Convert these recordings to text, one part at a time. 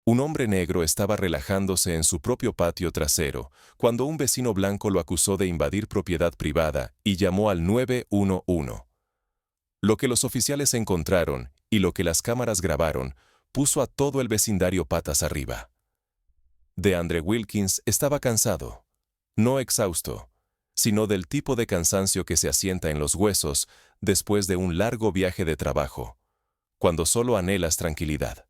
Un hombre negro estaba relajándose en su propio patio trasero cuando un vecino blanco lo acusó de invadir propiedad privada y llamó al 911. Lo que los oficiales encontraron y lo que las cámaras grabaron puso a todo el vecindario patas arriba. DeAndre Wilkins estaba cansado, no exhausto, sino del tipo de cansancio que se asienta en los huesos después de un largo viaje de trabajo, cuando solo anhelas tranquilidad.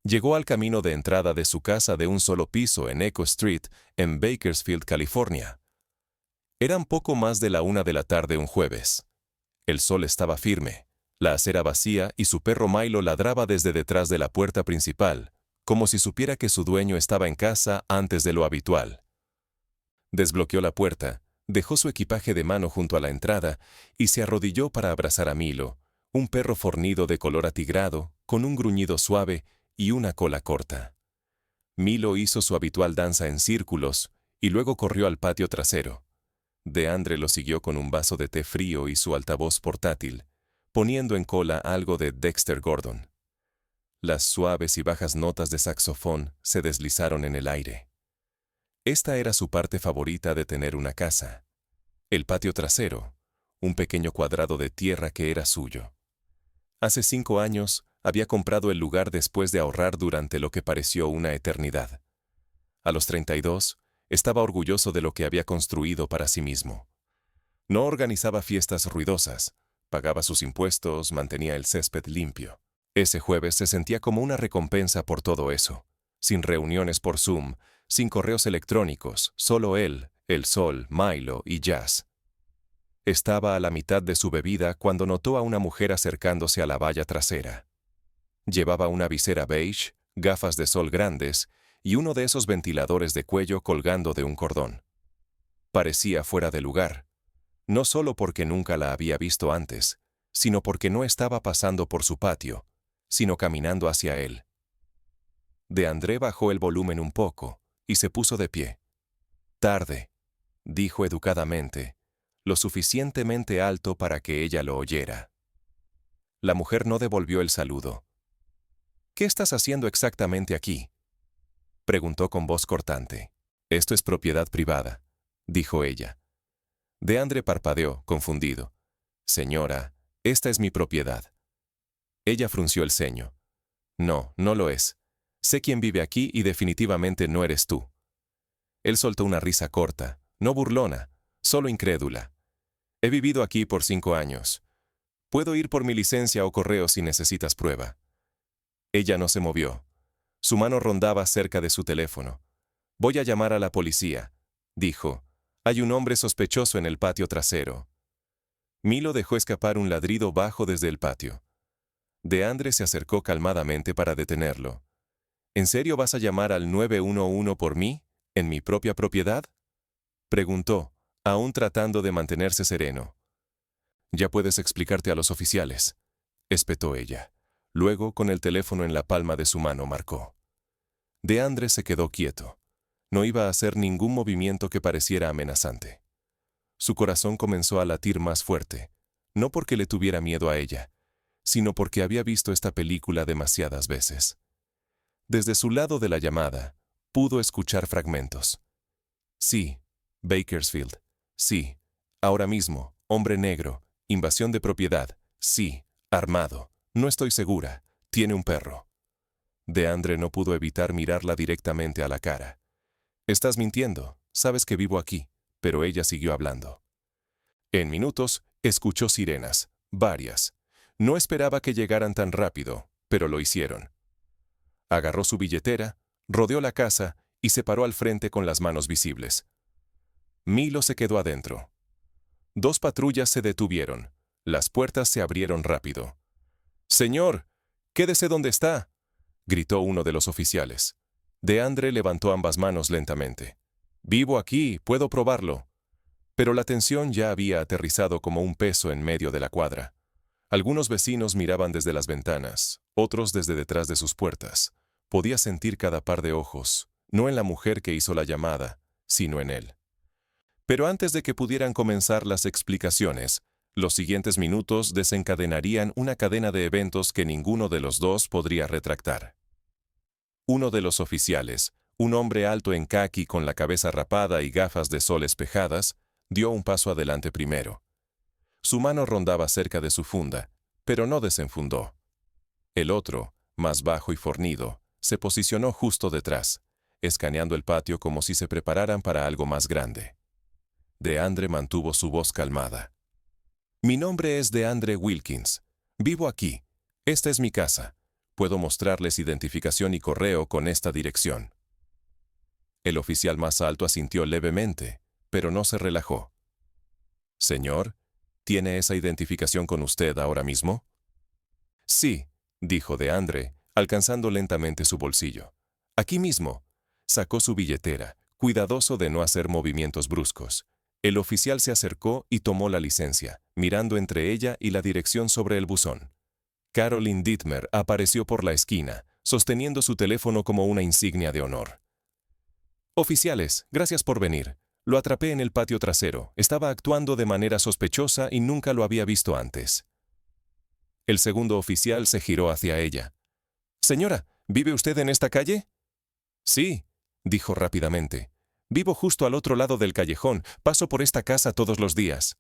Llegó al camino de entrada de su casa de un solo piso en Echo Street, en Bakersfield, California. Eran poco más de la 1 de la tarde un jueves. El sol estaba firme, la acera vacía y su perro Milo ladraba desde detrás de la puerta principal, como si supiera que su dueño estaba en casa antes de lo habitual. Desbloqueó la puerta, dejó su equipaje de mano junto a la entrada y se arrodilló para abrazar a Milo, un perro fornido de color atigrado, con un gruñido suave y una cola corta. Milo hizo su habitual danza en círculos y luego corrió al patio trasero. DeAndre lo siguió con un vaso de té frío y su altavoz portátil, poniendo en cola algo de Dexter Gordon. Las suaves y bajas notas de saxofón se deslizaron en el aire. Esta era su parte favorita de tener una casa. El patio trasero, un pequeño cuadrado de tierra que era suyo. Hace 5 años había comprado el lugar después de ahorrar durante lo que pareció una eternidad. A los 32, estaba orgulloso de lo que había construido para sí mismo. No organizaba fiestas ruidosas, pagaba sus impuestos, mantenía el césped limpio. Ese jueves se sentía como una recompensa por todo eso, sin reuniones por Zoom, sin correos electrónicos, solo él, el sol, Milo y Jazz. Estaba a la mitad de su bebida cuando notó a una mujer acercándose a la valla trasera. Llevaba una visera beige, gafas de sol grandes y uno de esos ventiladores de cuello colgando de un cordón. Parecía fuera de lugar, no solo porque nunca la había visto antes, sino porque no estaba pasando por su patio, sino caminando hacia él. DeAndre bajó el volumen un poco y se puso de pie. «Tarde», dijo educadamente, lo suficientemente alto para que ella lo oyera. La mujer no devolvió el saludo. «¿Qué estás haciendo exactamente aquí?», preguntó con voz cortante. «Esto es propiedad privada», dijo ella. DeAndre parpadeó, confundido. «Señora, esta es mi propiedad». Ella frunció el ceño. «No, no lo es. Sé quién vive aquí y definitivamente no eres tú». Él soltó una risa corta, no burlona, solo incrédula. «He vivido aquí por 5 años. Puedo ir por mi licencia o correo si necesitas prueba». Ella no se movió. Su mano rondaba cerca de su teléfono. «Voy a llamar a la policía», dijo. «Hay un hombre sospechoso en el patio trasero». Milo dejó escapar un ladrido bajo desde el patio. DeAndre se acercó calmadamente para detenerlo. «¿En serio vas a llamar al 911 por mí, en mi propia propiedad?», preguntó, aún tratando de mantenerse sereno. «Ya puedes explicarte a los oficiales», espetó ella. Luego, con el teléfono en la palma de su mano, marcó. DeAndre se quedó quieto. No iba a hacer ningún movimiento que pareciera amenazante. Su corazón comenzó a latir más fuerte, no porque le tuviera miedo a ella, sino porque había visto esta película demasiadas veces. Desde su lado de la llamada, pudo escuchar fragmentos. «Sí, Bakersfield. Sí, ahora mismo, hombre negro, invasión de propiedad. Sí, armado. No estoy segura. Tiene un perro». DeAndre no pudo evitar mirarla directamente a la cara. «Estás mintiendo. Sabes que vivo aquí», pero ella siguió hablando. En minutos, escuchó sirenas, varias. No esperaba que llegaran tan rápido, pero lo hicieron. Agarró su billetera, rodeó la casa y se paró al frente con las manos visibles. Milo se quedó adentro. 2 patrullas se detuvieron. Las puertas se abrieron rápido. «Señor, quédese donde está», gritó uno de los oficiales. DeAndre levantó ambas manos lentamente. «Vivo aquí, puedo probarlo». Pero la tensión ya había aterrizado como un peso en medio de la cuadra. Algunos vecinos miraban desde las ventanas, otros desde detrás de sus puertas. Podía sentir cada par de ojos, no en la mujer que hizo la llamada, sino en él. Pero antes de que pudieran comenzar las explicaciones, los siguientes minutos desencadenarían una cadena de eventos que ninguno de los dos podría retractar. Uno de los oficiales, un hombre alto en caqui con la cabeza rapada y gafas de sol espejadas, dio un paso adelante primero. Su mano rondaba cerca de su funda, pero no desenfundó. El otro, más bajo y fornido, se posicionó justo detrás, escaneando el patio como si se prepararan para algo más grande. DeAndre mantuvo su voz calmada. Mi nombre es DeAndre Wilkins. Vivo aquí. Esta es mi casa. Puedo mostrarles identificación y correo con esta dirección. El oficial más alto asintió levemente, pero no se relajó. Señor, ¿tiene esa identificación con usted ahora mismo? Sí, dijo DeAndre, alcanzando lentamente su bolsillo. Aquí mismo. Sacó su billetera, cuidadoso de no hacer movimientos bruscos. El oficial se acercó y tomó la licencia, mirando entre ella y la dirección sobre el buzón. Caroline Dittmer apareció por la esquina, sosteniendo su teléfono como una insignia de honor. Oficiales, gracias por venir. Lo atrapé en el patio trasero. Estaba actuando de manera sospechosa y nunca lo había visto antes. El segundo oficial se giró hacia ella. Señora, ¿vive usted en esta calle? Sí, dijo rápidamente. Vivo justo al otro lado del callejón. Paso por esta casa todos los días.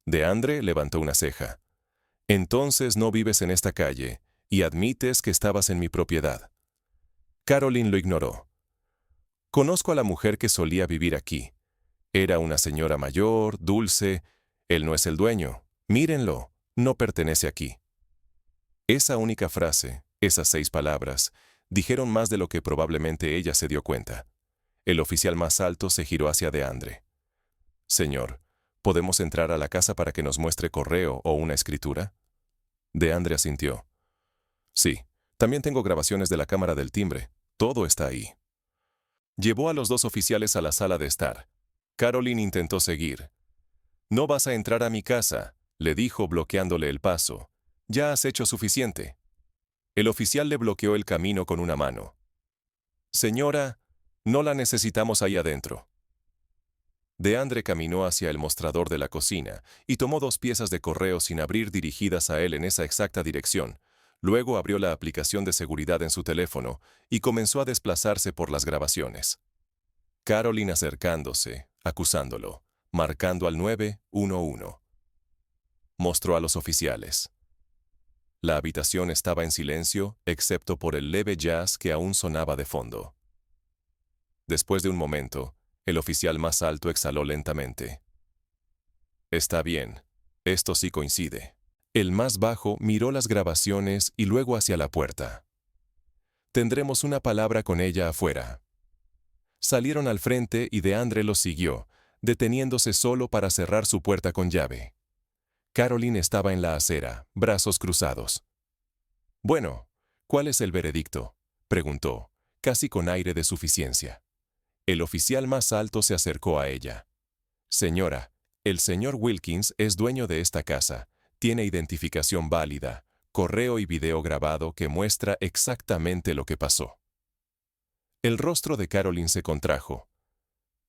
DeAndre levantó una ceja. Entonces no vives en esta calle y admites que estabas en mi propiedad. Caroline lo ignoró. Conozco a la mujer que solía vivir aquí. Era una señora mayor, dulce. Él no es el dueño. Mírenlo, no pertenece aquí. Esa única frase, esas 6 palabras, dijeron más de lo que probablemente ella se dio cuenta. El oficial más alto se giró hacia DeAndre. Señor, ¿podemos entrar a la casa para que nos muestre correo o una escritura? DeAndre asintió. Sí, también tengo grabaciones de la cámara del timbre. Todo está ahí. Llevó a los 2 oficiales a la sala de estar. Caroline intentó seguir. No vas a entrar a mi casa, le dijo bloqueándole el paso. Ya has hecho suficiente. El oficial le bloqueó el camino con una mano. Señora, no la necesitamos ahí adentro. DeAndre caminó hacia el mostrador de la cocina y tomó 2 piezas de correo sin abrir dirigidas a él en esa exacta dirección. Luego abrió la aplicación de seguridad en su teléfono y comenzó a desplazarse por las grabaciones. Caroline acercándose, acusándolo, marcando al 911. Mostró a los oficiales. La habitación estaba en silencio, excepto por el leve jazz que aún sonaba de fondo. Después de un momento, el oficial más alto exhaló lentamente. Está bien, esto sí coincide. El más bajo miró las grabaciones y luego hacia la puerta. Tendremos una palabra con ella afuera. Salieron al frente y DeAndre los siguió, deteniéndose solo para cerrar su puerta con llave. Caroline estaba en la acera, brazos cruzados. Bueno, ¿cuál es el veredicto?, preguntó, casi con aire de suficiencia. El oficial más alto se acercó a ella. Señora, el señor Wilkins es dueño de esta casa. Tiene identificación válida, correo y video grabado que muestra exactamente lo que pasó. El rostro de Caroline se contrajo.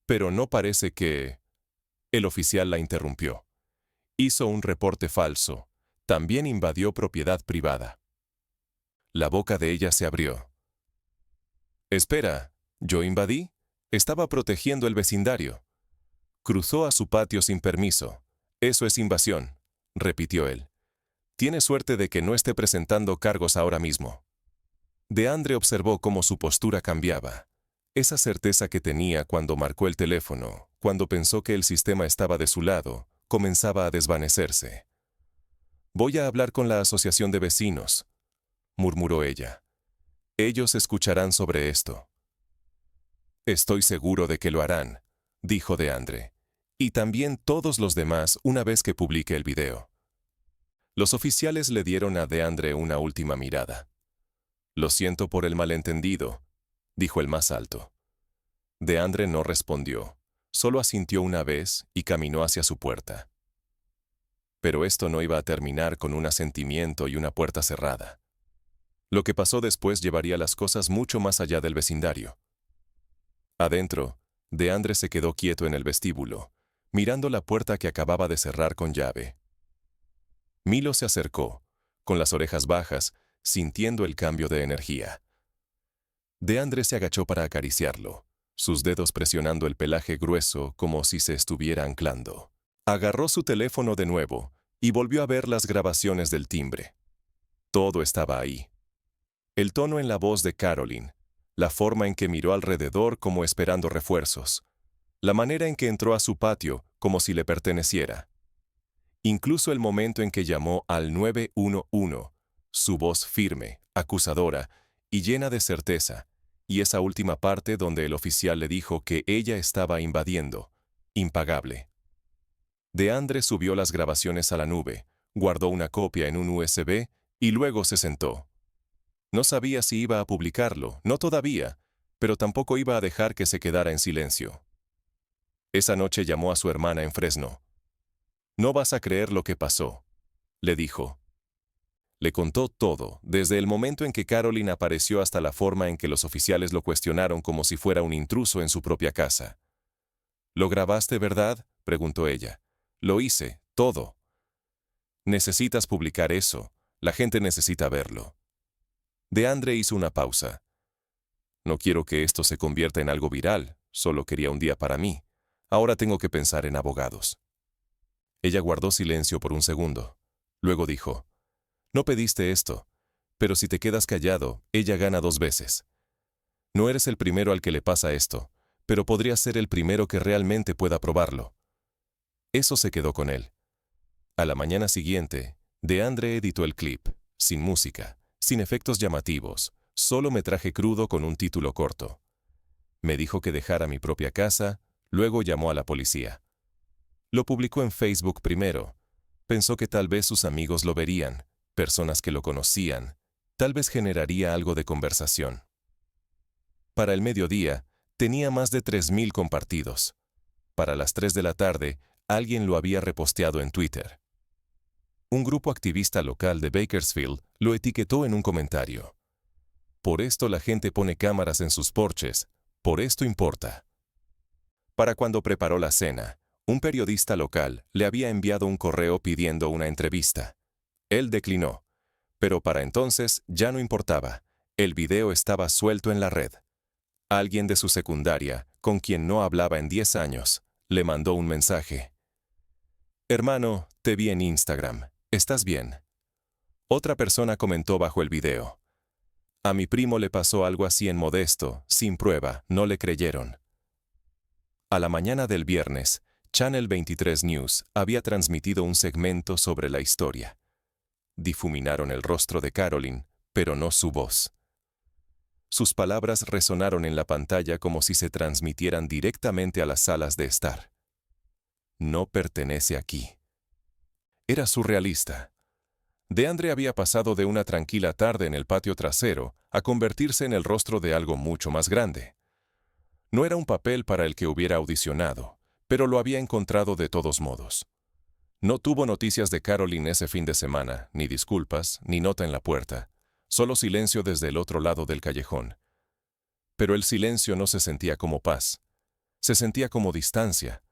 Pero no parece que... El oficial la interrumpió. Hizo un reporte falso. También invadió propiedad privada. La boca de ella se abrió. Espera, ¿yo invadí? Estaba protegiendo el vecindario. Cruzó a su patio sin permiso. Eso es invasión, repitió él. Tiene suerte de que no esté presentando cargos ahora mismo. DeAndre observó cómo su postura cambiaba. Esa certeza que tenía cuando marcó el teléfono, cuando pensó que el sistema estaba de su lado, comenzaba a desvanecerse. Voy a hablar con la asociación de vecinos, murmuró ella. Ellos escucharán sobre esto. Estoy seguro de que lo harán, dijo DeAndre. Y también todos los demás una vez que publique el video. Los oficiales le dieron a DeAndre una última mirada. Lo siento por el malentendido, dijo el más alto. DeAndre no respondió, solo asintió una vez y caminó hacia su puerta. Pero esto no iba a terminar con un asentimiento y una puerta cerrada. Lo que pasó después llevaría las cosas mucho más allá del vecindario. Adentro, DeAndre se quedó quieto en el vestíbulo, mirando la puerta que acababa de cerrar con llave. Milo se acercó, con las orejas bajas, sintiendo el cambio de energía. DeAndre se agachó para acariciarlo, sus dedos presionando el pelaje grueso como si se estuviera anclando. Agarró su teléfono de nuevo y volvió a ver las grabaciones del timbre. Todo estaba ahí. El tono en la voz de Caroline, la forma en que miró alrededor como esperando refuerzos, la manera en que entró a su patio como si le perteneciera. Incluso el momento en que llamó al 911, su voz firme, acusadora y llena de certeza, y esa última parte donde el oficial le dijo que ella estaba invadiendo, impagable. DeAndre subió las grabaciones a la nube, guardó una copia en un USB y luego se sentó. No sabía si iba a publicarlo, no todavía, pero tampoco iba a dejar que se quedara en silencio. Esa noche llamó a su hermana en Fresno. «No vas a creer lo que pasó», le dijo. Le contó todo, desde el momento en que Caroline apareció hasta la forma en que los oficiales lo cuestionaron como si fuera un intruso en su propia casa. «¿Lo grabaste, verdad?», preguntó ella. «Lo hice, todo». «Necesitas publicar eso. La gente necesita verlo». DeAndre hizo una pausa. «No quiero que esto se convierta en algo viral. Solo quería un día para mí. Ahora tengo que pensar en abogados». Ella guardó silencio por un segundo. Luego dijo, «No pediste esto, pero si te quedas callado, ella gana 2 veces. No eres el primero al que le pasa esto, pero podrías ser el primero que realmente pueda probarlo». Eso se quedó con él. A la mañana siguiente, DeAndre editó el clip, sin música, sin efectos llamativos, solo metraje crudo con un título corto. Me dijo que dejara mi propia casa, luego llamó a la policía. Lo publicó en Facebook primero. Pensó que tal vez sus amigos lo verían, personas que lo conocían. Tal vez generaría algo de conversación. Para el mediodía, tenía más de 3,000 compartidos. Para las 3 de la tarde, alguien lo había reposteado en Twitter. Un grupo activista local de Bakersfield lo etiquetó en un comentario. «Por esto la gente pone cámaras en sus porches, por esto importa». Para cuando preparó la cena, un periodista local le había enviado un correo pidiendo una entrevista. Él declinó, pero para entonces ya no importaba. El video estaba suelto en la red. Alguien de su secundaria, con quien no hablaba en 10 años, le mandó un mensaje. «Hermano, te vi en Instagram. ¿Estás bien?». Otra persona comentó bajo el video. «A mi primo le pasó algo así en Modesto, sin prueba, no le creyeron». A la mañana del viernes, Channel 23 News había transmitido un segmento sobre la historia. Difuminaron el rostro de Caroline, pero no su voz. Sus palabras resonaron en la pantalla como si se transmitieran directamente a las salas de estar. «No pertenece aquí». Era surrealista. DeAndre había pasado de una tranquila tarde en el patio trasero a convertirse en el rostro de algo mucho más grande. No era un papel para el que hubiera audicionado, pero lo había encontrado de todos modos. No tuvo noticias de Caroline ese fin de semana, ni disculpas, ni nota en la puerta, solo silencio desde el otro lado del callejón. Pero el silencio no se sentía como paz, se sentía como distancia,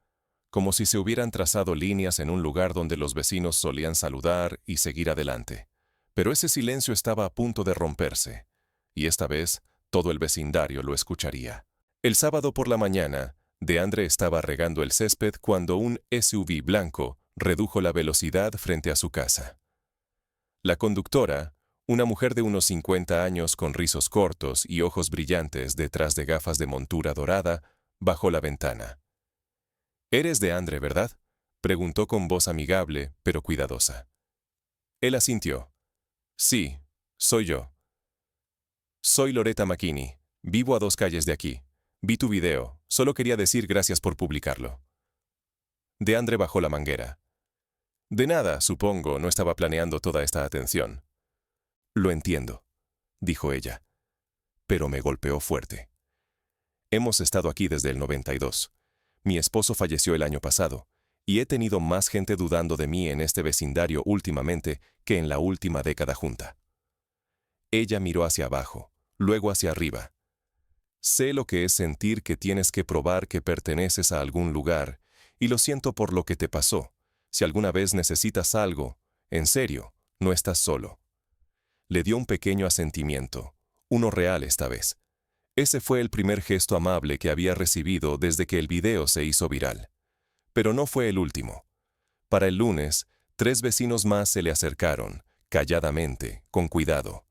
como si se hubieran trazado líneas en un lugar donde los vecinos solían saludar y seguir adelante. Pero ese silencio estaba a punto de romperse, y esta vez todo el vecindario lo escucharía. El sábado por la mañana, DeAndre estaba regando el césped cuando un SUV blanco redujo la velocidad frente a su casa. La conductora, una mujer de unos 50 años con rizos cortos y ojos brillantes detrás de gafas de montura dorada, bajó la ventana. «¿Eres DeAndre, verdad?», preguntó con voz amigable, pero cuidadosa. Él asintió. «Sí, soy yo». «Soy Loretta McKinney. Vivo a 2 calles de aquí. Vi tu video. Solo quería decir gracias por publicarlo». DeAndre bajó la manguera. «De nada, supongo, no estaba planeando toda esta atención». «Lo entiendo», dijo ella. Pero me golpeó fuerte. «Hemos estado aquí desde el 92. Mi esposo falleció el año pasado, y he tenido más gente dudando de mí en este vecindario últimamente que en la última década junta». Ella miró hacia abajo, luego hacia arriba. «Sé lo que es sentir que tienes que probar que perteneces a algún lugar, y lo siento por lo que te pasó. Si alguna vez necesitas algo, en serio, no estás solo». Le dio un pequeño asentimiento, uno real esta vez. Ese fue el primer gesto amable que había recibido desde que el video se hizo viral. Pero no fue el último. Para el lunes, 3 vecinos más se le acercaron, calladamente, con cuidado.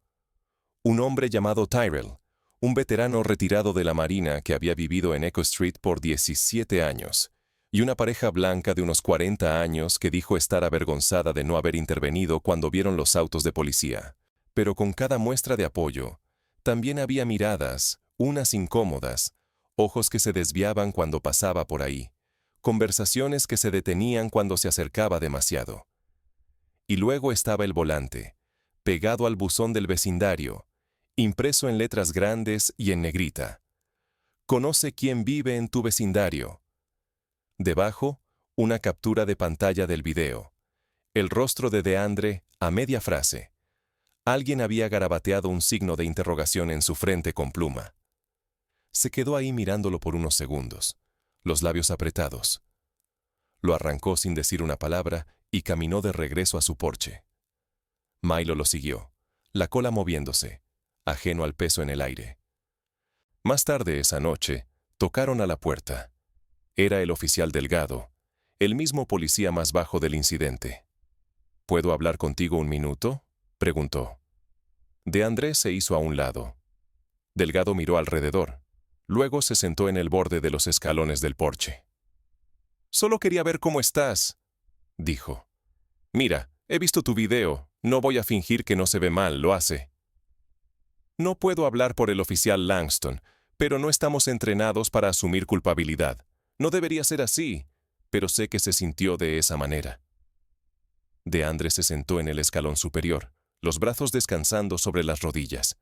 Un hombre llamado Tyrell, un veterano retirado de la Marina que había vivido en Echo Street por 17 años, y una pareja blanca de unos 40 años que dijo estar avergonzada de no haber intervenido cuando vieron los autos de policía. Pero con cada muestra de apoyo, también había miradas, unas incómodas, ojos que se desviaban cuando pasaba por ahí, conversaciones que se detenían cuando se acercaba demasiado. Y luego estaba el volante, pegado al buzón del vecindario, impreso en letras grandes y en negrita. Conoce quién vive en tu vecindario. Debajo, una captura de pantalla del video. El rostro de DeAndre a media frase. Alguien había garabateado un signo de interrogación en su frente con pluma. Se quedó ahí mirándolo por unos segundos, los labios apretados. Lo arrancó sin decir una palabra y caminó de regreso a su porche. Milo lo siguió, la cola moviéndose, ajeno al peso en el aire. Más tarde esa noche, tocaron a la puerta. Era el oficial Delgado, el mismo policía más bajo del incidente. ¿Puedo hablar contigo un minuto?, preguntó. DeAndre se hizo a un lado. Delgado miró alrededor. Luego se sentó en el borde de los escalones del porche. «Solo quería ver cómo estás», dijo. «Mira, he visto tu video. No voy a fingir que no se ve mal, lo hace. No puedo hablar por el oficial Langston, pero no estamos entrenados para asumir culpabilidad. No debería ser así, pero sé que se sintió de esa manera». DeAndre se sentó en el escalón superior, los brazos descansando sobre las rodillas.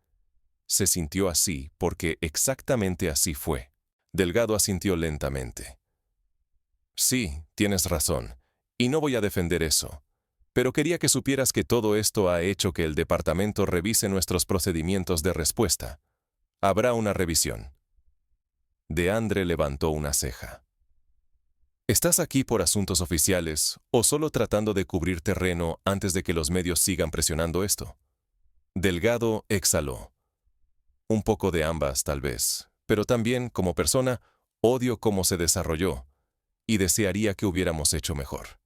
Se sintió así porque exactamente así fue. Delgado asintió lentamente. «Sí, tienes razón, y no voy a defender eso. Pero quería que supieras que todo esto ha hecho que el departamento revise nuestros procedimientos de respuesta. Habrá una revisión». DeAndre levantó una ceja. ¿Estás aquí por asuntos oficiales o solo tratando de cubrir terreno antes de que los medios sigan presionando esto? Delgado exhaló. Un poco de ambas, tal vez, pero también, como persona, odio cómo se desarrolló y desearía que hubiéramos hecho mejor.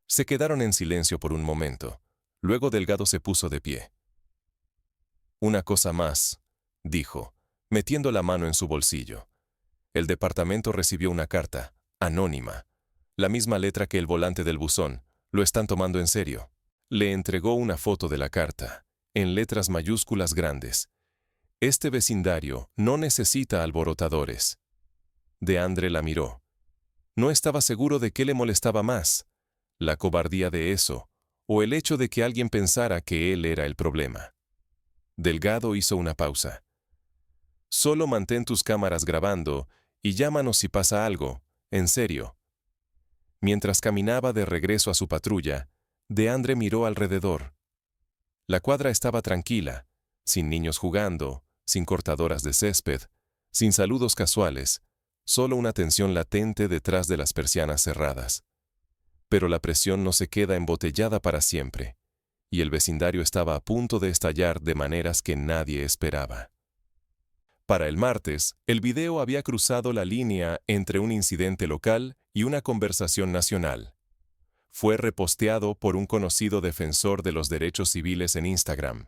Se quedaron en silencio por un momento. Luego Delgado se puso de pie. «Una cosa más», dijo, metiendo la mano en su bolsillo. El departamento recibió una carta, anónima, la misma letra que el volante del buzón. Lo están tomando en serio. Le entregó una foto de la carta, en letras mayúsculas grandes. «Este vecindario no necesita alborotadores». DeAndre la miró. No estaba seguro de qué le molestaba más, la cobardía de eso, o el hecho de que alguien pensara que él era el problema. Delgado hizo una pausa. «Solo mantén tus cámaras grabando y llámanos si pasa algo, en serio». Mientras caminaba de regreso a su patrulla, DeAndre miró alrededor. La cuadra estaba tranquila, sin niños jugando, sin cortadoras de césped, sin saludos casuales, solo una tensión latente detrás de las persianas cerradas. Pero la presión no se queda embotellada para siempre, y el vecindario estaba a punto de estallar de maneras que nadie esperaba. Para el martes, el video había cruzado la línea entre un incidente local y una conversación nacional. Fue reposteado por un conocido defensor de los derechos civiles en Instagram.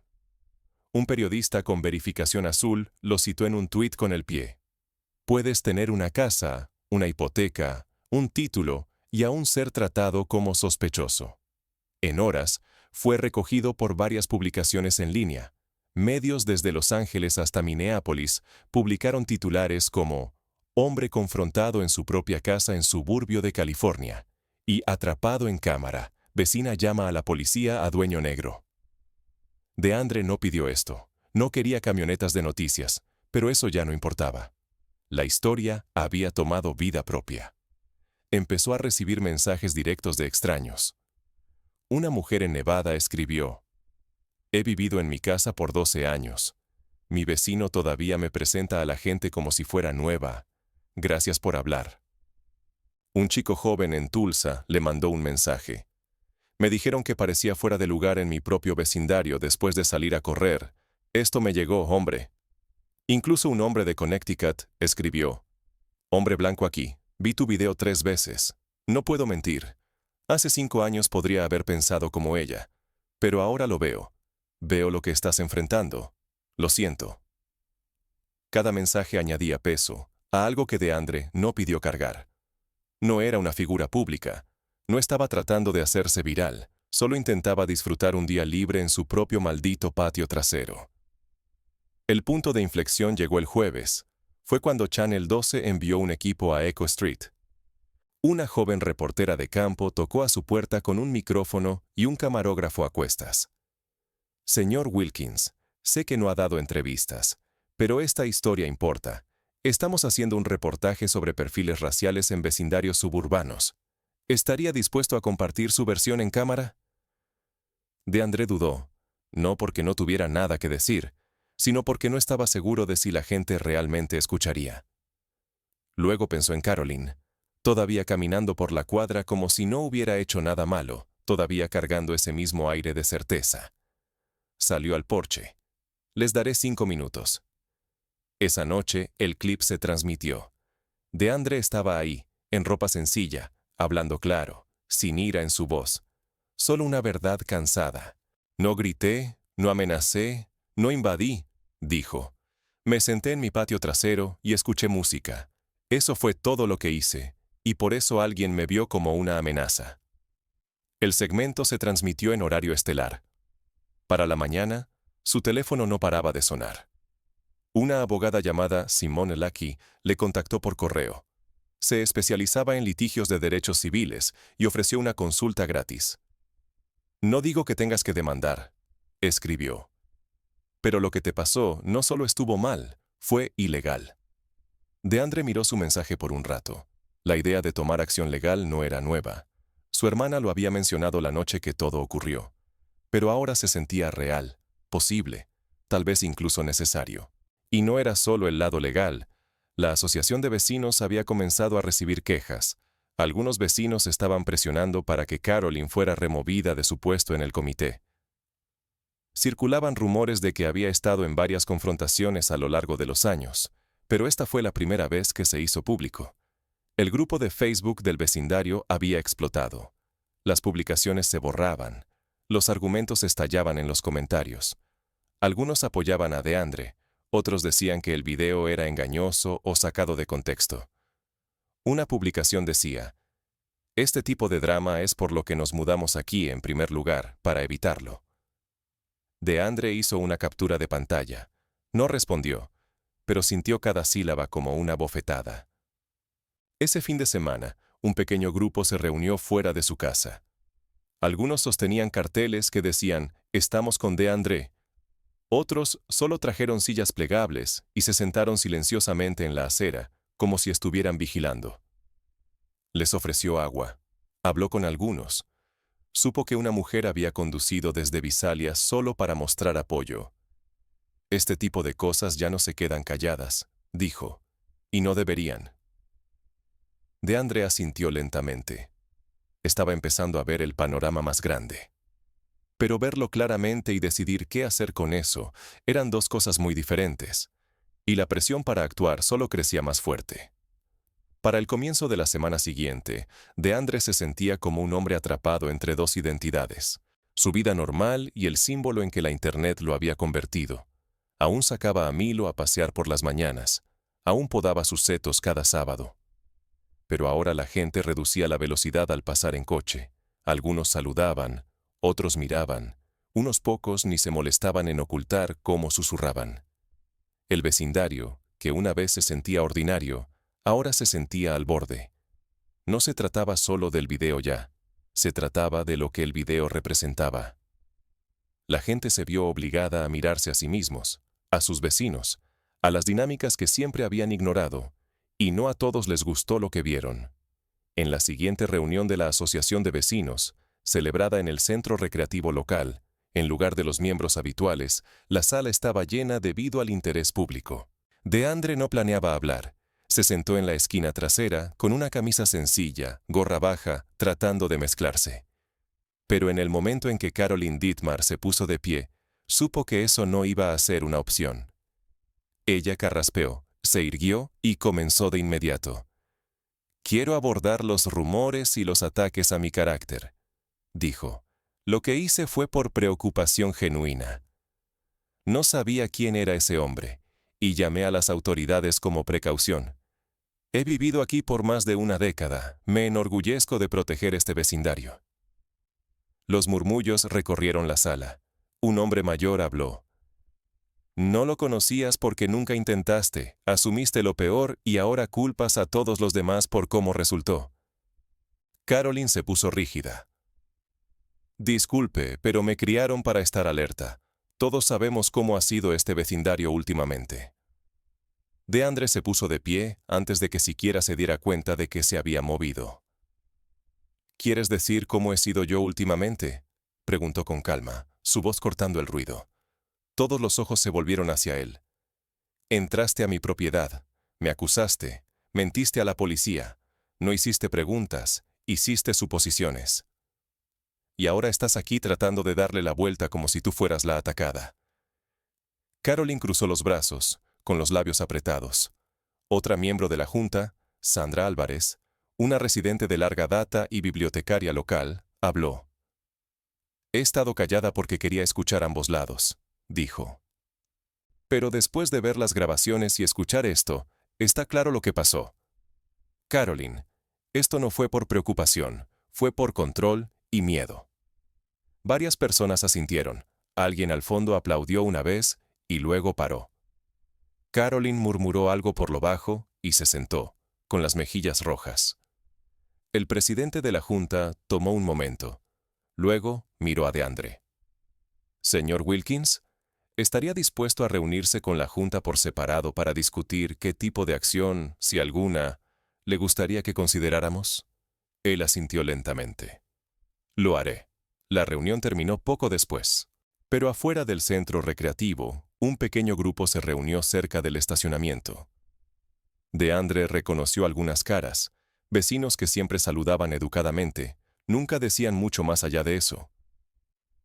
Un periodista con verificación azul lo citó en un tuit con el pie. «Puedes tener una casa, una hipoteca, un título y aún ser tratado como sospechoso». En horas, fue recogido por varias publicaciones en línea. Medios desde Los Ángeles hasta Minneapolis publicaron titulares como «Hombre confrontado en su propia casa en suburbio de California» y «Atrapado en cámara, vecina llama a la policía a dueño negro». DeAndre no pidió esto, no quería camionetas de noticias, pero eso ya no importaba. La historia había tomado vida propia. Empezó a recibir mensajes directos de extraños. Una mujer en Nevada escribió: «He vivido en mi casa por 12 años. Mi vecino todavía me presenta a la gente como si fuera nueva. Gracias por hablar». Un chico joven en Tulsa le mandó un mensaje. «Me dijeron que parecía fuera de lugar en mi propio vecindario después de salir a correr. Esto me llegó, hombre». Incluso un hombre de Connecticut escribió: «Hombre blanco aquí, vi tu video 3 veces. No puedo mentir. Hace 5 años podría haber pensado como ella, pero ahora lo veo. Veo lo que estás enfrentando. Lo siento». Cada mensaje añadía peso a algo que DeAndre no pidió cargar. No era una figura pública. No estaba tratando de hacerse viral. Solo intentaba disfrutar un día libre en su propio maldito patio trasero. El punto de inflexión llegó el jueves. Fue cuando Channel 12 envió un equipo a Echo Street. Una joven reportera de campo tocó a su puerta con un micrófono y un camarógrafo a cuestas. «Señor Wilkins, sé que no ha dado entrevistas, pero esta historia importa. Estamos haciendo un reportaje sobre perfiles raciales en vecindarios suburbanos. ¿Estaría dispuesto a compartir su versión en cámara?» DeAndre dudó, no porque no tuviera nada que decir, sino porque no estaba seguro de si la gente realmente escucharía. Luego pensó en Caroline, todavía caminando por la cuadra como si no hubiera hecho nada malo, todavía cargando ese mismo aire de certeza. Salió al porche. «Les daré 5 minutos». Esa noche, el clip se transmitió. DeAndre estaba ahí, en ropa sencilla, hablando claro, sin ira en su voz. Solo una verdad cansada. «No grité, no amenacé, no invadí», dijo. «Me senté en mi patio trasero y escuché música. Eso fue todo lo que hice, y por eso alguien me vio como una amenaza». El segmento se transmitió en horario estelar. Para la mañana, su teléfono no paraba de sonar. Una abogada llamada Simone Lackey le contactó por correo. Se especializaba en litigios de derechos civiles y ofreció una consulta gratis. «No digo que tengas que demandar», escribió. «Pero lo que te pasó no solo estuvo mal, fue ilegal». DeAndre miró su mensaje por un rato. La idea de tomar acción legal no era nueva. Su hermana lo había mencionado la noche que todo ocurrió. Pero ahora se sentía real, posible, tal vez incluso necesario. Y no era solo el lado legal. La asociación de vecinos había comenzado a recibir quejas. Algunos vecinos estaban presionando para que Caroline fuera removida de su puesto en el comité. Circulaban rumores de que había estado en varias confrontaciones a lo largo de los años, pero esta fue la primera vez que se hizo público. El grupo de Facebook del vecindario había explotado. Las publicaciones se borraban. Los argumentos estallaban en los comentarios. Algunos apoyaban a DeAndre, otros decían que el video era engañoso o sacado de contexto. Una publicación decía: «Este tipo de drama es por lo que nos mudamos aquí en primer lugar, para evitarlo». DeAndre hizo una captura de pantalla. No respondió, pero sintió cada sílaba como una bofetada. Ese fin de semana, un pequeño grupo se reunió fuera de su casa. Algunos sostenían carteles que decían: «Estamos con DeAndre». Otros solo trajeron sillas plegables y se sentaron silenciosamente en la acera, como si estuvieran vigilando. Les ofreció agua. Habló con algunos. Supo que una mujer había conducido desde Visalia solo para mostrar apoyo. «Este tipo de cosas ya no se quedan calladas», dijo, «y no deberían». DeAndre asintió lentamente. Estaba empezando a ver el panorama más grande. Pero verlo claramente y decidir qué hacer con eso eran dos cosas muy diferentes, y la presión para actuar solo crecía más fuerte. Para el comienzo de la semana siguiente, DeAndre se sentía como un hombre atrapado entre dos identidades, su vida normal y el símbolo en que la Internet lo había convertido. Aún sacaba a Milo a pasear por las mañanas, aún podaba sus setos cada sábado. Pero ahora la gente reducía la velocidad al pasar en coche. Algunos saludaban, otros miraban, unos pocos ni se molestaban en ocultar cómo susurraban. El vecindario, que una vez se sentía ordinario, ahora se sentía al borde. No se trataba solo del video ya, se trataba de lo que el video representaba. La gente se vio obligada a mirarse a sí mismos, a sus vecinos, a las dinámicas que siempre habían ignorado, y no a todos les gustó lo que vieron. En la siguiente reunión de la Asociación de Vecinos, celebrada en el centro recreativo local, en lugar de los miembros habituales, la sala estaba llena debido al interés público. DeAndre no planeaba hablar. Se sentó en la esquina trasera, con una camisa sencilla, gorra baja, tratando de mezclarse. Pero en el momento en que Caroline Dittmar se puso de pie, supo que eso no iba a ser una opción. Ella carraspeó, se irguió y comenzó de inmediato. «Quiero abordar los rumores y los ataques a mi carácter», dijo. «Lo que hice fue por preocupación genuina. No sabía quién era ese hombre, y llamé a las autoridades como precaución. He vivido aquí por más de una década. Me enorgullezco de proteger este vecindario». Los murmullos recorrieron la sala. Un hombre mayor habló. «No lo conocías porque nunca intentaste, asumiste lo peor y ahora culpas a todos los demás por cómo resultó». Carolyn se puso rígida. «Disculpe, pero me criaron para estar alerta. Todos sabemos cómo ha sido este vecindario últimamente». DeAndre se puso de pie antes de que siquiera se diera cuenta de que se había movido. «¿Quieres decir cómo he sido yo últimamente?», preguntó con calma, su voz cortando el ruido. Todos los ojos se volvieron hacia él. «Entraste a mi propiedad, me acusaste, mentiste a la policía, no hiciste preguntas, hiciste suposiciones. Y ahora estás aquí tratando de darle la vuelta como si tú fueras la atacada». Carolyn cruzó los brazos, con los labios apretados. Otra miembro de la Junta, Sandra Álvarez, una residente de larga data y bibliotecaria local, habló. «He estado callada porque quería escuchar ambos lados», dijo. «Pero después de ver las grabaciones y escuchar esto, está claro lo que pasó. Carolyn, esto no fue por preocupación, fue por control y miedo». Varias personas asintieron. Alguien al fondo aplaudió una vez y luego paró. Carolyn murmuró algo por lo bajo y se sentó, con las mejillas rojas. El presidente de la Junta tomó un momento. Luego miró a DeAndre. «Señor Wilkins, ¿estaría dispuesto a reunirse con la Junta por separado para discutir qué tipo de acción, si alguna, le gustaría que consideráramos?» Él asintió lentamente. «Lo haré». La reunión terminó poco después. Pero afuera del centro recreativo, un pequeño grupo se reunió cerca del estacionamiento. DeAndre reconoció algunas caras, vecinos que siempre saludaban educadamente, nunca decían mucho más allá de eso.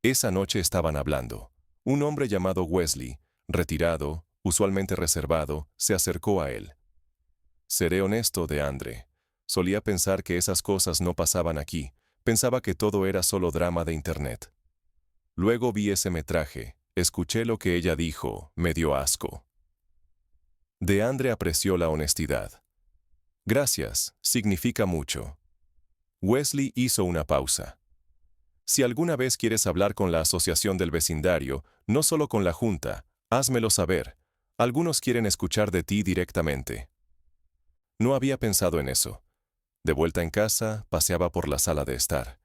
Esa noche estaban hablando. Un hombre llamado Wesley, retirado, usualmente reservado, se acercó a él. «Seré honesto, DeAndre. Solía pensar que esas cosas no pasaban aquí. Pensaba que todo era solo drama de internet. Luego vi ese metraje, escuché lo que ella dijo, me dio asco». DeAndre apreció la honestidad. «Gracias, significa mucho». Wesley hizo una pausa. «Si alguna vez quieres hablar con la asociación del vecindario, no solo con la Junta, házmelo saber. Algunos quieren escuchar de ti directamente». No había pensado en eso. De vuelta en casa, paseaba por la sala de estar.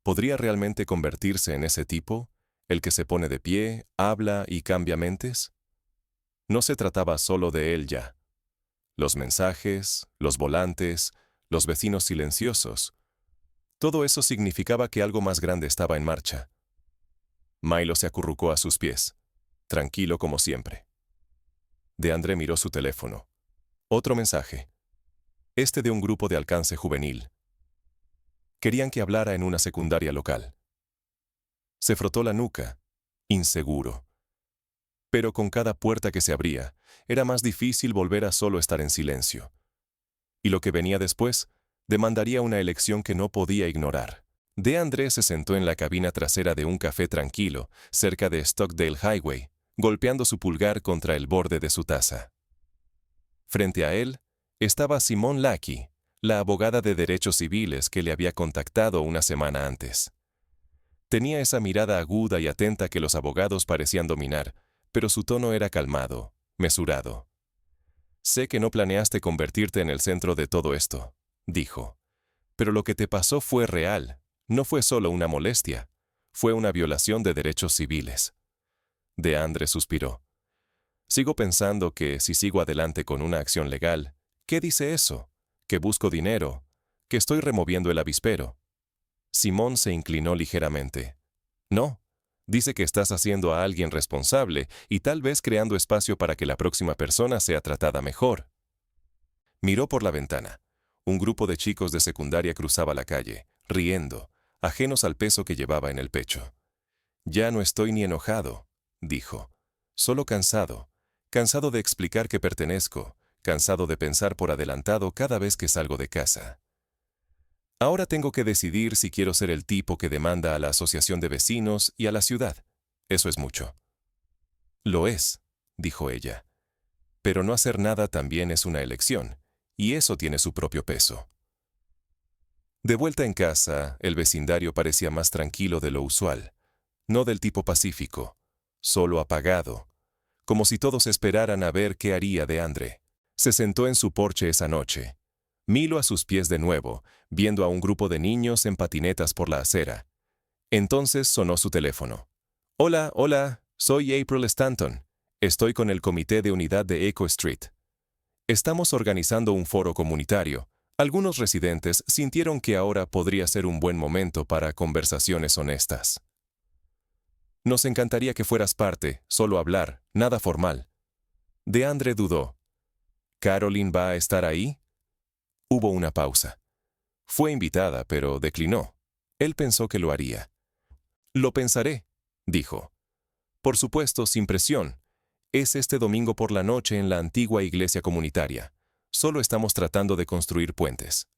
¿Podría realmente convertirse en ese tipo, el que se pone de pie, habla y cambia mentes? No se trataba solo de él ya. Los mensajes, los volantes, los vecinos silenciosos. Todo eso significaba que algo más grande estaba en marcha. Milo se acurrucó a sus pies, tranquilo como siempre. DeAndre miró su teléfono. Otro mensaje. Este de un grupo de alcance juvenil. Querían que hablara en una secundaria local. Se frotó la nuca, inseguro. Pero con cada puerta que se abría, era más difícil volver a solo estar en silencio. Y lo que venía después, demandaría una elección que no podía ignorar. DeAndre se sentó en la cabina trasera de un café tranquilo, cerca de Stockdale Highway, golpeando su pulgar contra el borde de su taza. Frente a él, estaba Simone Lackey, la abogada de derechos civiles que le había contactado una semana antes. Tenía esa mirada aguda y atenta que los abogados parecían dominar, pero su tono era calmado, mesurado. «Sé que no planeaste convertirte en el centro de todo esto», dijo. «Pero lo que te pasó fue real, no fue solo una molestia, fue una violación de derechos civiles». DeAndre suspiró. «Sigo pensando que si sigo adelante con una acción legal, ¿qué dice eso? Que busco dinero, que estoy removiendo el avispero». Simón se inclinó ligeramente. «No, dice que estás haciendo a alguien responsable y tal vez creando espacio para que la próxima persona sea tratada mejor». Miró por la ventana. Un grupo de chicos de secundaria cruzaba la calle, riendo, ajenos al peso que llevaba en el pecho. «Ya no estoy ni enojado», dijo. «Solo cansado. cansado de explicar que pertenezco, cansado de pensar por adelantado cada vez que salgo de casa. Ahora tengo que decidir si quiero ser el tipo que demanda a la asociación de vecinos y a la ciudad. Eso es mucho. Lo es, dijo ella. Pero no hacer nada también es una elección, y eso tiene su propio peso. De vuelta en casa, el vecindario parecía más tranquilo de lo usual, no del tipo pacífico, solo apagado, como si todos esperaran a ver qué haría DeAndre. Se sentó en su porche esa noche. Milo a sus pies de nuevo, viendo a un grupo de niños en patinetas por la acera. Entonces sonó su teléfono. Hola, hola, soy April Stanton. Estoy con el comité de unidad de Echo Street. Estamos organizando un foro comunitario. Algunos residentes sintieron que ahora podría ser un buen momento para conversaciones honestas. Nos encantaría que fueras parte, solo hablar, nada formal. DeAndre dudó. ¿Caroline va a estar ahí? Hubo una pausa. Fue invitada, pero declinó. Él pensó que lo haría. Lo pensaré, dijo. Por supuesto, sin presión. Es este domingo por la noche en la antigua iglesia comunitaria. Solo estamos tratando de construir puentes.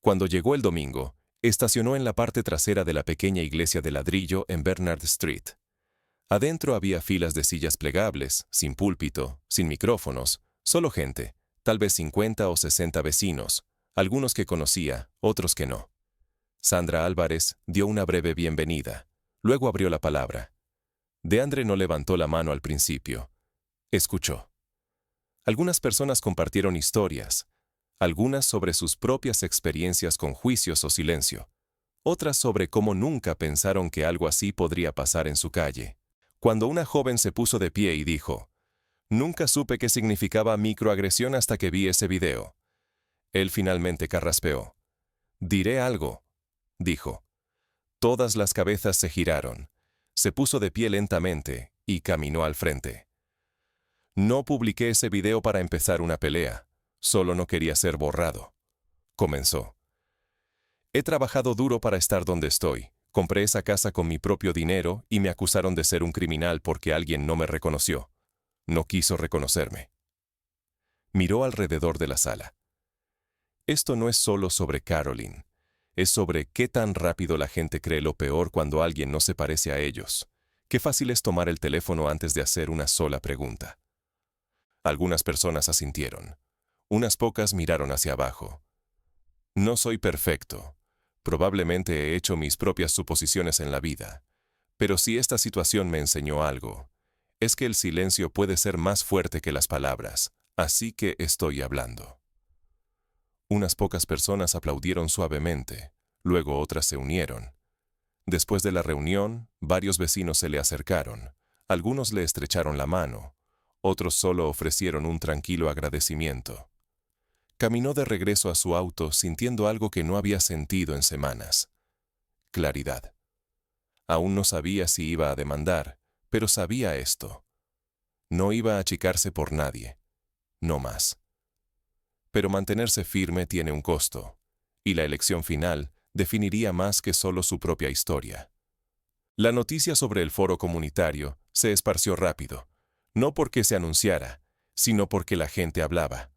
Cuando llegó el domingo, estacionó en la parte trasera de la pequeña iglesia de ladrillo en Bernard Street. Adentro había filas de sillas plegables, sin púlpito, sin micrófonos, solo gente, tal vez 50 o 60 vecinos, algunos que conocía, otros que no. Sandra Álvarez dio una breve bienvenida. Luego abrió la palabra. DeAndre no levantó la mano al principio. Escuchó. Algunas personas compartieron historias, algunas sobre sus propias experiencias con juicios o silencio, otras sobre cómo nunca pensaron que algo así podría pasar en su calle. Cuando una joven se puso de pie y dijo, «Nunca supe qué significaba microagresión hasta que vi ese video». Él finalmente carraspeó. «Diré algo», dijo. Todas las cabezas se giraron. Se puso de pie lentamente y caminó al frente. «No publiqué ese video para empezar una pelea. Solo no quería ser borrado», comenzó. «He trabajado duro para estar donde estoy. Compré esa casa con mi propio dinero y me acusaron de ser un criminal porque alguien no me reconoció. No quiso reconocerme». Miró alrededor de la sala. Esto no es solo sobre Caroline. Es sobre qué tan rápido la gente cree lo peor cuando alguien no se parece a ellos. Qué fácil es tomar el teléfono antes de hacer una sola pregunta. Algunas personas asintieron. Unas pocas miraron hacia abajo. No soy perfecto. Probablemente he hecho mis propias suposiciones en la vida. Pero si esta situación me enseñó algo, es que el silencio puede ser más fuerte que las palabras, así que estoy hablando. Unas pocas personas aplaudieron suavemente, luego otras se unieron. Después de la reunión, varios vecinos se le acercaron. Algunos le estrecharon la mano, otros solo ofrecieron un tranquilo agradecimiento. Caminó de regreso a su auto sintiendo algo que no había sentido en semanas. Claridad. Aún no sabía si iba a demandar, pero sabía esto. No iba a achicarse por nadie. No más. Pero mantenerse firme tiene un costo, y la elección final definiría más que solo su propia historia. La noticia sobre el foro comunitario se esparció rápido, no porque se anunciara, sino porque la gente hablaba.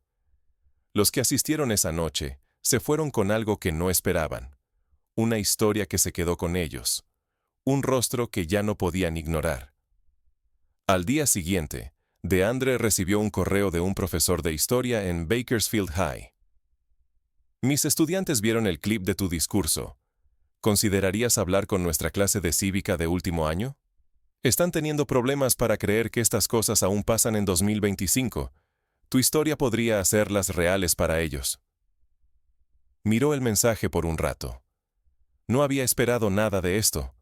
Los que asistieron esa noche se fueron con algo que no esperaban, una historia que se quedó con ellos, un rostro que ya no podían ignorar. Al día siguiente, DeAndre recibió un correo de un profesor de historia en Bakersfield High. Mis estudiantes vieron el clip de tu discurso. ¿Considerarías hablar con nuestra clase de cívica de último año? Están teniendo problemas para creer que estas cosas aún pasan en 2025. Tu historia podría hacerlas reales para ellos. Miró el mensaje por un rato. No había esperado nada de esto.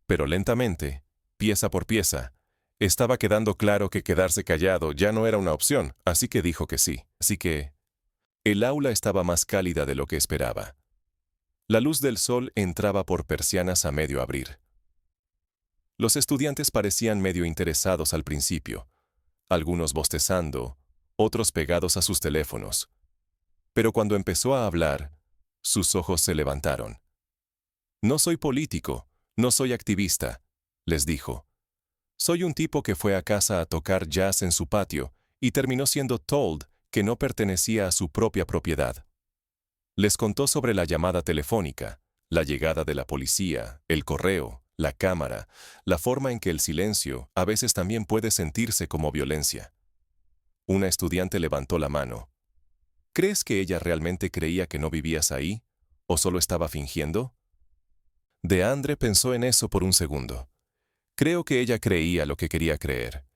Pero lentamente, pieza por pieza, estaba quedando claro que quedarse callado ya no era una opción, así que dijo que sí. Así que el aula estaba más cálida de lo que esperaba. La luz del sol entraba por persianas a medio abrir. Los estudiantes parecían medio interesados al principio, algunos bostezando, otros pegados a sus teléfonos. Pero cuando empezó a hablar, sus ojos se levantaron. «No soy político, no soy activista», les dijo. Soy un tipo que fue a casa a tocar jazz en su patio y terminó siendo told que no pertenecía a su propia propiedad. Les contó sobre la llamada telefónica, la llegada de la policía, el correo, la cámara, la forma en que el silencio a veces también puede sentirse como violencia. Una estudiante levantó la mano. ¿Crees que ella realmente creía que no vivías ahí? ¿O solo estaba fingiendo? DeAndre pensó en eso por un segundo. Creo que ella creía lo que quería creer.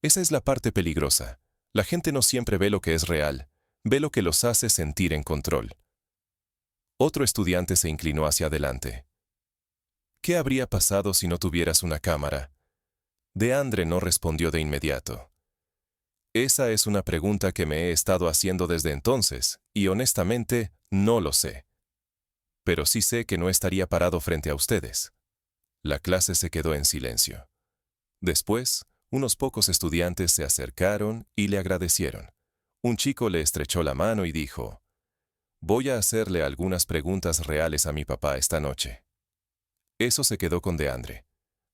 Esa es la parte peligrosa. La gente no siempre ve lo que es real, ve lo que los hace sentir en control. Otro estudiante se inclinó hacia adelante. ¿Qué habría pasado si no tuvieras una cámara? DeAndre no respondió de inmediato. Esa es una pregunta que me he estado haciendo desde entonces, y honestamente, no lo sé. Pero sí sé que no estaría parado frente a ustedes. La clase se quedó en silencio. Después, unos pocos estudiantes se acercaron y le agradecieron. Un chico le estrechó la mano y dijo, «Voy a hacerle algunas preguntas reales a mi papá esta noche». Eso se quedó con DeAndre.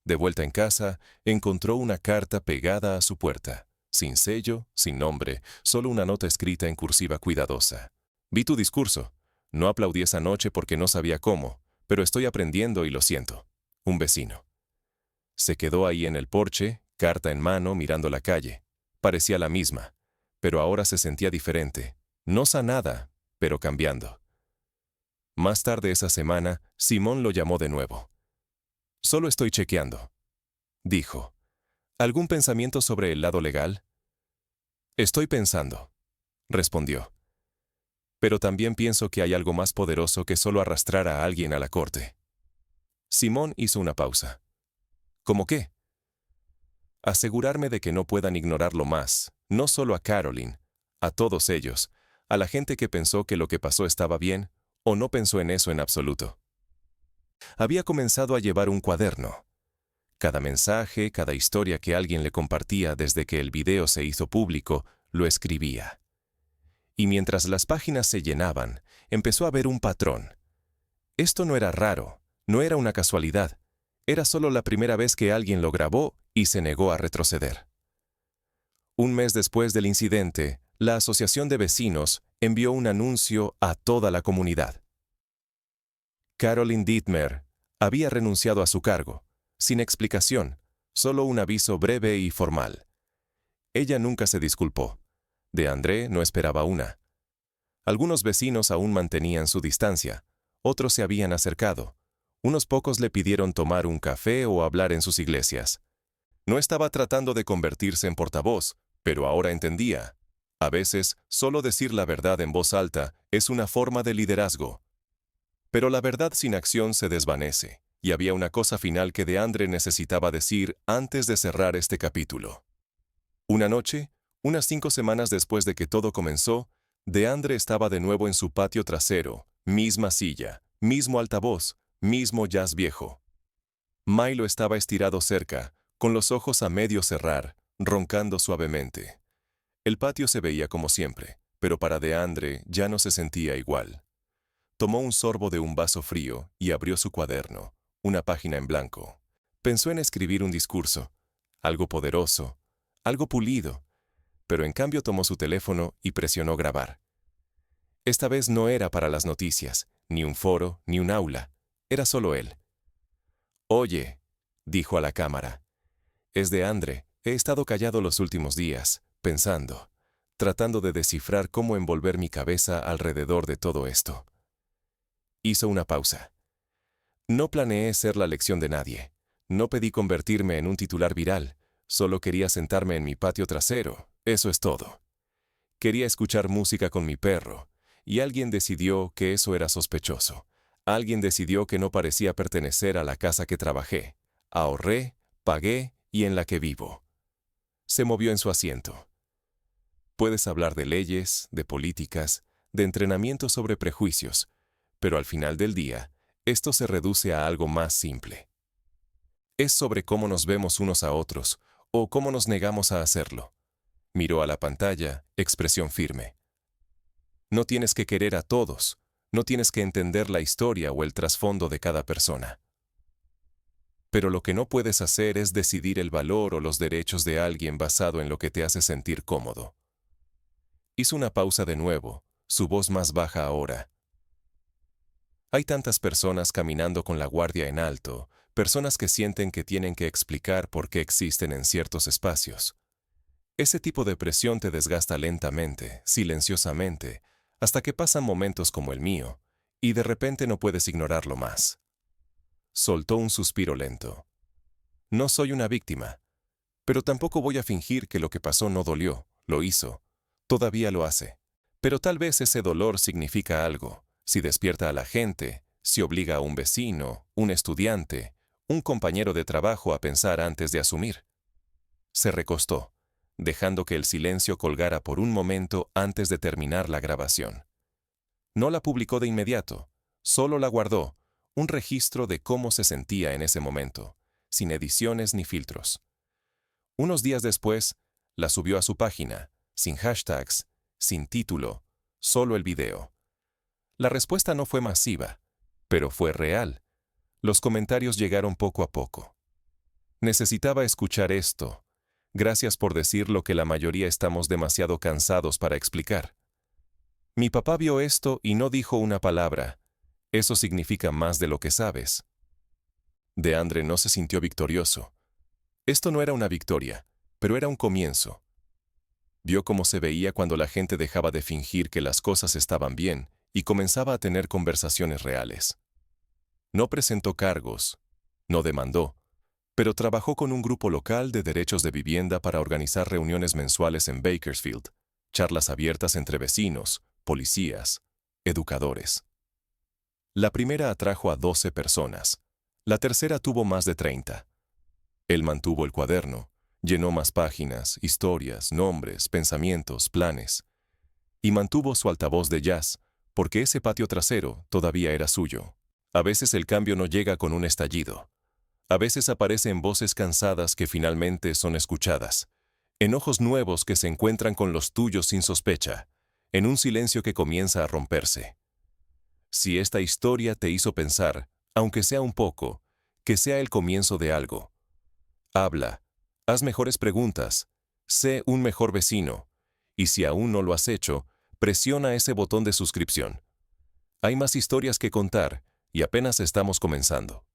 De vuelta en casa, encontró una carta pegada a su puerta, sin sello, sin nombre, solo una nota escrita en cursiva cuidadosa. «Vi tu discurso. No aplaudí esa noche porque no sabía cómo, pero estoy aprendiendo y lo siento. Un vecino». Se quedó ahí en el porche, carta en mano, mirando la calle. Parecía la misma, pero ahora se sentía diferente. No sanada, pero cambiando. Más tarde esa semana, Simón lo llamó de nuevo. «Solo estoy chequeando», dijo. «¿Algún pensamiento sobre el lado legal?» «Estoy pensando», respondió. «Pero también pienso que hay algo más poderoso que solo arrastrar a alguien a la corte». Simón hizo una pausa. ¿Cómo qué? Asegurarme de que no puedan ignorarlo más, no solo a Caroline, a todos ellos, a la gente que pensó que lo que pasó estaba bien, o no pensó en eso en absoluto. Había comenzado a llevar un cuaderno. Cada mensaje, cada historia que alguien le compartía desde que el video se hizo público, lo escribía. Y mientras las páginas se llenaban, empezó a ver un patrón. Esto no era raro, no era una casualidad. Era solo la primera vez que alguien lo grabó y se negó a retroceder. Un mes después del incidente, la Asociación de Vecinos envió un anuncio a toda la comunidad. Caroline Dittmer había renunciado a su cargo, sin explicación, solo un aviso breve y formal. Ella nunca se disculpó. DeAndre no esperaba una. Algunos vecinos aún mantenían su distancia, otros se habían acercado. Unos pocos le pidieron tomar un café o hablar en sus iglesias. No estaba tratando de convertirse en portavoz, pero ahora entendía. A veces, solo decir la verdad en voz alta es una forma de liderazgo. Pero la verdad sin acción se desvanece, y había una cosa final que DeAndre necesitaba decir antes de cerrar este capítulo. Una noche, unas 5 semanas después de que todo comenzó, DeAndre estaba de nuevo en su patio trasero, misma silla, mismo altavoz, mismo jazz viejo. Milo estaba estirado cerca, con los ojos a medio cerrar, roncando suavemente. El patio se veía como siempre, pero para DeAndre ya no se sentía igual. Tomó un sorbo de un vaso frío y abrió su cuaderno, una página en blanco. Pensó en escribir un discurso, algo poderoso, algo pulido, pero en cambio tomó su teléfono y presionó grabar. Esta vez no era para las noticias, ni un foro, ni un aula, era solo él. «Oye», dijo a la cámara, «es DeAndre, he estado callado los últimos días, pensando, tratando de descifrar cómo envolver mi cabeza alrededor de todo esto». Hizo una pausa. «No planeé ser la lección de nadie. No pedí convertirme en un titular viral. Solo quería sentarme en mi patio trasero. Eso es todo. Quería escuchar música con mi perro, y alguien decidió que eso era sospechoso. Alguien decidió que no parecía pertenecer a la casa que trabajé. Ahorré, pagué y en la que vivo». Se movió en su asiento. Puedes hablar de leyes, de políticas, de entrenamiento sobre prejuicios, pero al final del día, esto se reduce a algo más simple. Es sobre cómo nos vemos unos a otros, o cómo nos negamos a hacerlo. Miró a la pantalla, expresión firme. No tienes que querer a todos, no tienes que entender la historia o el trasfondo de cada persona. Pero lo que no puedes hacer es decidir el valor o los derechos de alguien basado en lo que te hace sentir cómodo. Hizo una pausa de nuevo, su voz más baja ahora. Hay tantas personas caminando con la guardia en alto, personas que sienten que tienen que explicar por qué existen en ciertos espacios. Ese tipo de presión te desgasta lentamente, silenciosamente, hasta que pasan momentos como el mío, y de repente no puedes ignorarlo más. Soltó un suspiro lento. No soy una víctima, pero tampoco voy a fingir que lo que pasó no dolió, lo hizo, todavía lo hace. Pero tal vez ese dolor significa algo, si despierta a la gente, si obliga a un vecino, un estudiante, un compañero de trabajo a pensar antes de asumir. Se recostó, dejando que el silencio colgara por un momento antes de terminar la grabación. No la publicó de inmediato, solo la guardó, un registro de cómo se sentía en ese momento, sin ediciones ni filtros. Unos días después, la subió a su página, sin hashtags, sin título, solo el video. La respuesta no fue masiva, pero fue real. Los comentarios llegaron poco a poco. Necesitaba escuchar esto. Gracias por decir lo que la mayoría estamos demasiado cansados para explicar. Mi papá vio esto y no dijo una palabra. Eso significa más de lo que sabes. DeAndre no se sintió victorioso. Esto no era una victoria, pero era un comienzo. Vio cómo se veía cuando la gente dejaba de fingir que las cosas estaban bien y comenzaba a tener conversaciones reales. No presentó cargos, no demandó, pero trabajó con un grupo local de derechos de vivienda para organizar reuniones mensuales en Bakersfield, charlas abiertas entre vecinos, policías, educadores. La primera atrajo a 12 personas, la tercera tuvo más de 30. Él mantuvo el cuaderno, llenó más páginas, historias, nombres, pensamientos, planes, y mantuvo su altavoz de jazz, porque ese patio trasero todavía era suyo. A veces el cambio no llega con un estallido. A veces aparecen voces cansadas que finalmente son escuchadas, en ojos nuevos que se encuentran con los tuyos sin sospecha, en un silencio que comienza a romperse. Si esta historia te hizo pensar, aunque sea un poco, que sea el comienzo de algo. Habla, haz mejores preguntas, sé un mejor vecino, y si aún no lo has hecho, presiona ese botón de suscripción. Hay más historias que contar, y apenas estamos comenzando.